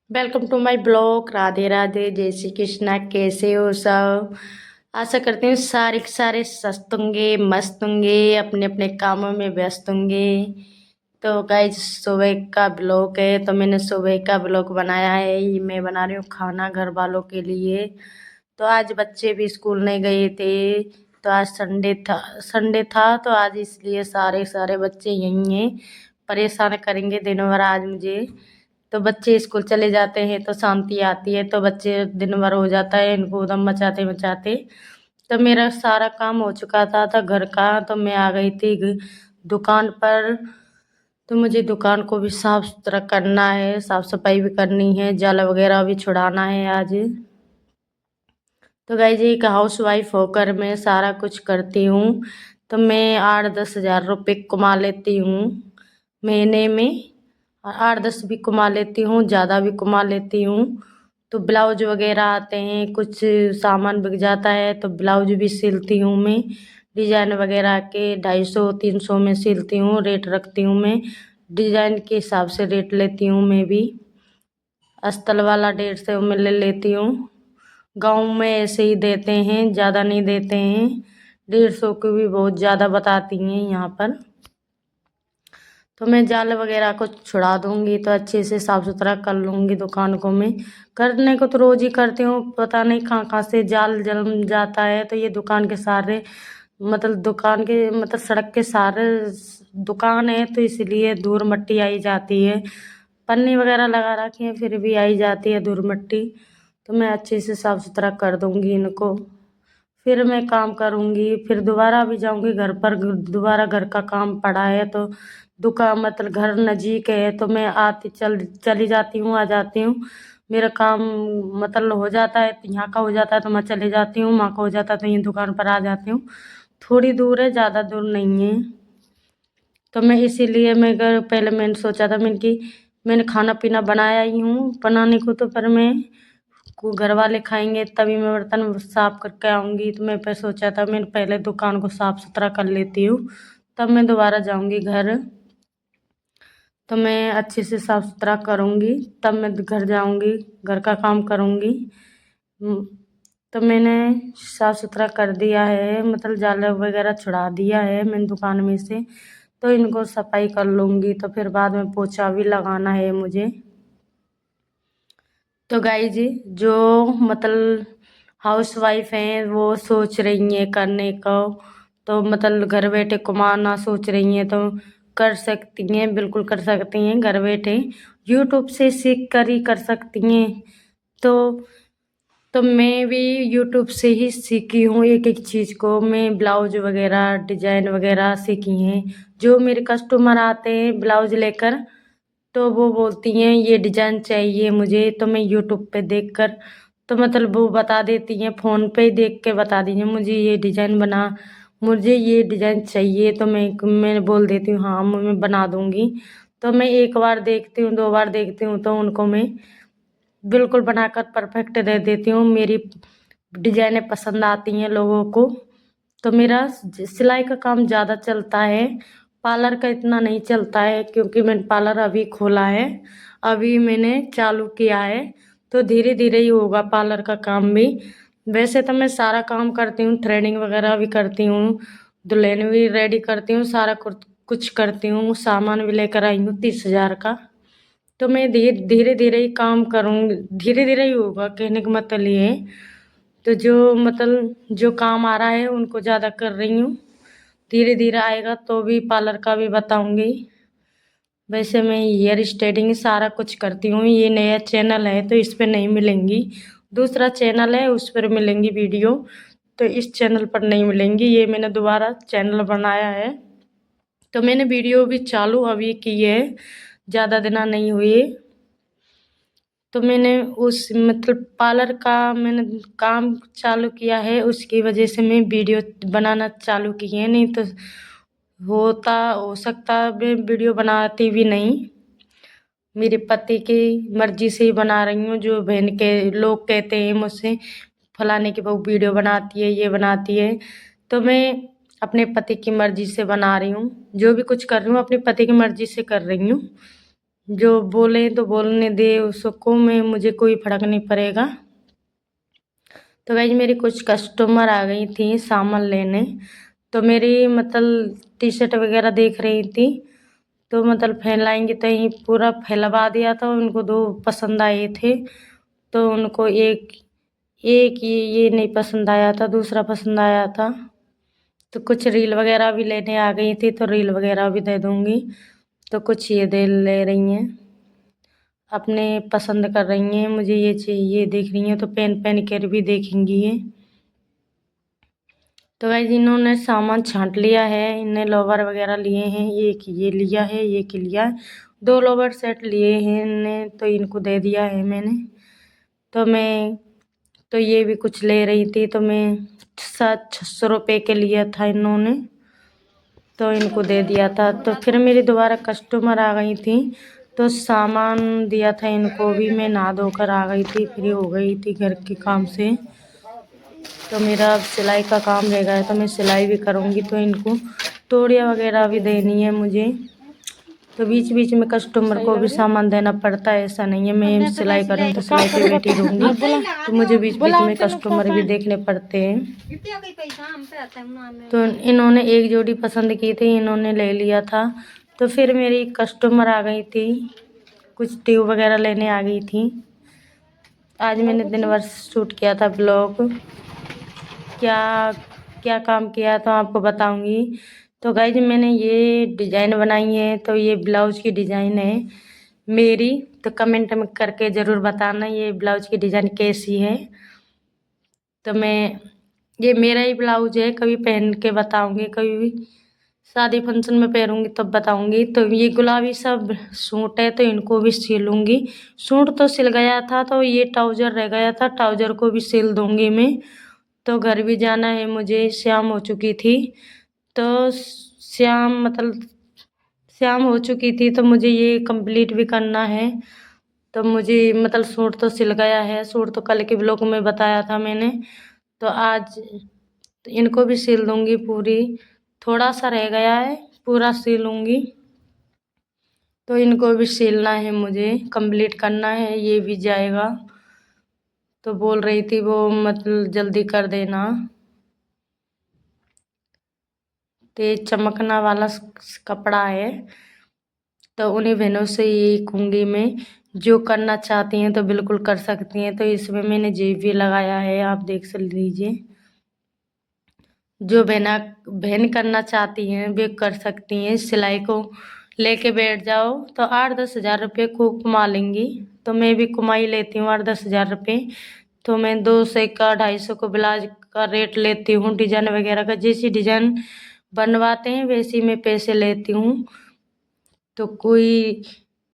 Welcome to my blog. Radhe Radhe, Jai Shri Krishna. कैसे हो सब? आशा करती हूँ सारे के सारे स्वस्थ होंगे, मस्त होंगे, अपने अपने कामों में व्यस्त होंगे। तो गाइस, सुबह का ब्लॉग है, तो मैंने सुबह का ब्लॉग बनाया है। ये मैं बना रही हूँ खाना घर वालों के लिए। तो आज बच्चे भी स्कूल नहीं गए थे, तो आज संडे था तो आज इसलिए सारे सारे बच्चे यहीं हैं। परेशान करेंगे दिन भर आज मुझे। तो बच्चे स्कूल चले जाते हैं तो शांति आती है, तो बच्चे दिन भर हो जाता है इनको उधम मचाते मचाते। तो मेरा सारा काम हो चुका था घर का, तो मैं आ गई थी दुकान पर। तो मुझे दुकान को भी साफ सुथरा करना है, साफ सफाई भी करनी है, जाला वगैरह भी छुड़ाना है आज। तो गाइस, एक हाउस वाइफ होकर मैं सारा कुछ करती हूँ। तो मैं 8-10 हज़ार रुपये कमा लेती हूँ महीने में, और 8-10 भी कमा लेती हूँ, ज़्यादा भी कमा लेती हूँ। तो ब्लाउज वगैरह आते हैं, कुछ सामान बिक जाता है तो ब्लाउज भी सिलती हूँ मैं। डिजाइन वगैरह के 250-300 में सिलती हूँ, रेट रखती हूँ मैं। डिजाइन के हिसाब से रेट लेती हूँ मैं भी। अस्तर वाला 150 में ले लेती हूँ। गाँव में ऐसे ही देते हैं, ज़्यादा नहीं देते हैं। 150 की भी बहुत ज़्यादा बताती हैं यहाँ पर। तो मैं जाल वगैरह को छुड़ा दूँगी, तो अच्छे से साफ़ सुथरा कर लूँगी दुकान को मैं। करने को तो रोज़ ही करती हूँ, पता नहीं कहाँ कहाँ से जाल जम जाता है। तो ये दुकान के सारे दुकान के सड़क के सारे दुकान है, तो इसलिए धूल मिट्टी आई जाती है। पन्नी वगैरह लगा रखी है फिर भी आई जाती है धूल मिट्टी। तो मैं अच्छे से साफ़ सुथरा कर दूँगी इनको। फिर मैं काम करूँगी, फिर दोबारा भी जाऊँगी घर पर। दोबारा घर का काम पड़ा है, तो दुकान घर नज़दीक है, तो मैं चली जाती हूँ, आ जाती हूँ। मेरा काम हो जाता है, यहाँ का हो जाता है तो मैं चले जाती हूँ, वहाँ का हो जाता है तो यहीं दुकान पर आ जाती हूँ। थोड़ी दूर है, ज़्यादा दूर नहीं है। तो मैं इसीलिए पहले मैंने सोचा था मैंने खाना पीना बनाया ही हूँ बनाने को, तो पर मैं को घर वाले खाएंगे तभी मैं बर्तन साफ करके आऊँगी। तो मैं फिर सोचा था मैं पहले दुकान को साफ सुथरा कर लेती हूँ, तब मैं दोबारा जाऊँगी घर। तो मैं अच्छे से साफ सुथरा करूँगी, तब मैं घर जाऊँगी, घर का काम करूँगी। तो मैंने साफ सुथरा कर दिया है, जाला वगैरह छुड़ा दिया है मैंने दुकान में से। तो इनको सफाई कर लूँगी, तो फिर बाद में पोछा भी लगाना है मुझे। तो गाइस जी, जो हाउस वाइफ हैं वो सोच रही हैं करने को, तो घर बैठे कमाना सोच रही हैं, तो कर सकती हैं, बिल्कुल कर सकती हैं घर बैठे। यूट्यूब से सीख कर ही कर सकती हैं। तो मैं भी यूट्यूब से ही सीखी हूँ एक एक चीज़ को। मैं ब्लाउज वगैरह डिजाइन वगैरह सीखी हैं। जो मेरे कस्टमर आते हैं ब्लाउज लेकर, तो वो बोलती हैं ये डिजाइन चाहिए मुझे, तो मैं यूट्यूब पे देखकर तो वो बता देती हैं, फ़ोन पे ही देख के बता दीजिए मुझे ये डिजाइन चाहिए, तो मैं बोल देती हूँ हाँ मैं बना दूँगी। तो मैं एक बार देखती हूँ, 2 बार देखती हूँ, तो उनको मैं बिल्कुल बनाकर परफेक्ट दे देती हूँ। मेरी डिजाइनें पसंद आती हैं लोगों को। तो मेरा सिलाई का काम ज़्यादा चलता है, पार्लर का इतना नहीं चलता है, क्योंकि मैंने पार्लर अभी खोला है, अभी मैंने चालू किया है। तो धीरे धीरे ही होगा पार्लर का काम भी। वैसे तो मैं सारा काम करती हूँ, थ्रेडिंग वगैरह भी करती हूँ, दुल्हन भी रेडी करती हूँ, सारा कुछ करती हूँ। सामान भी लेकर आई हूँ 30,000 का। तो मैं धीरे धीरे ही काम करूँगी, धीरे धीरे ही होगा, कहने का मतलब ये है। तो जो काम आ रहा है उनको ज़्यादा कर रही हूँ, धीरे धीरे आएगा तो भी पार्लर का भी बताऊँगी। वैसे मैं हेयर स्ट्रेटिंग सारा कुछ करती हूँ। ये नया चैनल है तो इस पर नहीं मिलेंगी, दूसरा चैनल है उस पर मिलेंगी वीडियो, तो इस चैनल पर नहीं मिलेंगी। ये मैंने दोबारा चैनल बनाया है, तो मैंने वीडियो भी चालू अभी की है, ज़्यादा दिन नहीं हुए। तो मैंने उस पार्लर का मैंने काम चालू किया है, उसकी वजह से मैं वीडियो बनाना चालू की है, नहीं तो हो सकता मैं वीडियो बनाती भी नहीं। मेरे पति की मर्जी से ही बना रही हूँ। जो बहन के लोग कहते हैं मुझसे फलाने की बहू वीडियो बनाती है, ये बनाती है, तो मैं अपने पति की मर्जी से बना रही हूँ। जो भी कुछ कर रही हूँ अपने पति की मर्जी से कर रही हूँ। जो बोले तो बोलने दे उसको, मैं मुझे कोई फ़र्क नहीं पड़ेगा। तो गाइज मेरी कुछ कस्टमर आ गई थी सामान लेने, तो मेरी मतलब टी शर्ट वगैरह देख रही थी, तो मतलब फैलाएंगे तो यहीं पूरा फैलवा दिया था। उनको 2 पसंद आए थे, तो उनको एक एक ये नहीं पसंद आया था, दूसरा पसंद आया था। तो कुछ रील वगैरह भी लेने आ गई थी, तो रील वगैरह भी दे दूँगी। तो कुछ ये दे ले रही हैं, अपने पसंद कर रही हैं, मुझे ये चाहिए देख रही हैं, तो पहन कर भी देखेंगी ये। तो गाइस इन्होंने सामान छांट लिया है, इन्हें लोवर वगैरह लिए हैं, एक ये लिया है, एक लिया है, 2 लोवर सेट लिए हैं इन्हें, तो इनको दे दिया है मैंने। तो ये भी कुछ ले रही थी, तो मैं 600 रुपये के लिया था इन्होंने, तो इनको दे दिया था। तो फिर मेरी दोबारा कस्टमर आ गई थी, तो सामान दिया था इनको भी। मैं नहा धोकर आ गई थी, फ्री हो गई थी घर के काम से। तो मेरा अब सिलाई का काम रह गया है, तो मैं सिलाई भी करूँगी। तो इनको तोड़ियाँ वगैरह भी देनी है मुझे, तो बीच बीच में कस्टमर को भी सामान देना पड़ता है, ऐसा नहीं है मैं सिलाई करूँ तो सिलाई पे बैठी रहूँगी। तो मुझे बीच बीच में कस्टमर भी देखने पड़ते हैं। तो इन्होंने एक जोड़ी पसंद की थी, इन्होंने ले लिया था। तो फिर मेरी कस्टमर आ गई थी, कुछ ट्यूब वगैरह लेने आ गई थी। आज मैंने दिन भर शूट किया था ब्लॉग, क्या क्या काम किया तो आपको बताऊंगी। तो गाइज मैंने ये डिज़ाइन बनाई है, तो ये ब्लाउज की डिज़ाइन है मेरी। तो कमेंट में करके ज़रूर बताना ये ब्लाउज की डिज़ाइन कैसी है। तो ये मेरा ही ब्लाउज है, कभी पहन के बताऊंगी, कभी भी शादी फंक्शन में पहनूंगी तब बताऊंगी। तो ये गुलाबी सब सूट है, तो इनको भी सिलूंगी। सूट तो सिल गया था, तो ये ट्राउज़र रह गया था, ट्राउज़र को भी सिल दूंगी मैं। तो घर भी जाना है मुझे, शाम हो चुकी थी। तो शाम हो चुकी थी, तो मुझे ये कंप्लीट भी करना है। तो मुझे मतलब सूट तो सिल गया है, सूट तो कल के ब्लॉग में बताया था मैंने। तो आज इनको भी सिल दूंगी पूरी, थोड़ा सा रह गया है, पूरा सिलूंगी। तो इनको भी सिलना है मुझे, कंप्लीट करना है, ये भी जाएगा। तो बोल रही थी वो मतलब जल्दी कर देना। तो ये चमकना वाला कपड़ा है, तो उन्हीं बहनों से यही कहूँगी मैं, जो करना चाहती हैं तो बिल्कुल कर सकती हैं। तो इसमें मैंने जेब भी लगाया है, आप देख लीजिए। जो बहन करना चाहती हैं वे कर सकती हैं। सिलाई को लेके बैठ जाओ तो 8-10 हज़ार रुपये को कमा लेंगी। तो मैं भी कमाई लेती हूँ 8-10 हज़ार रुपये। तो मैं 200 का 250 को ब्लाउज का रेट लेती हूँ, डिजाइन वगैरह का। जैसी डिजाइन बनवाते हैं वैसी मैं पैसे लेती हूँ। तो कोई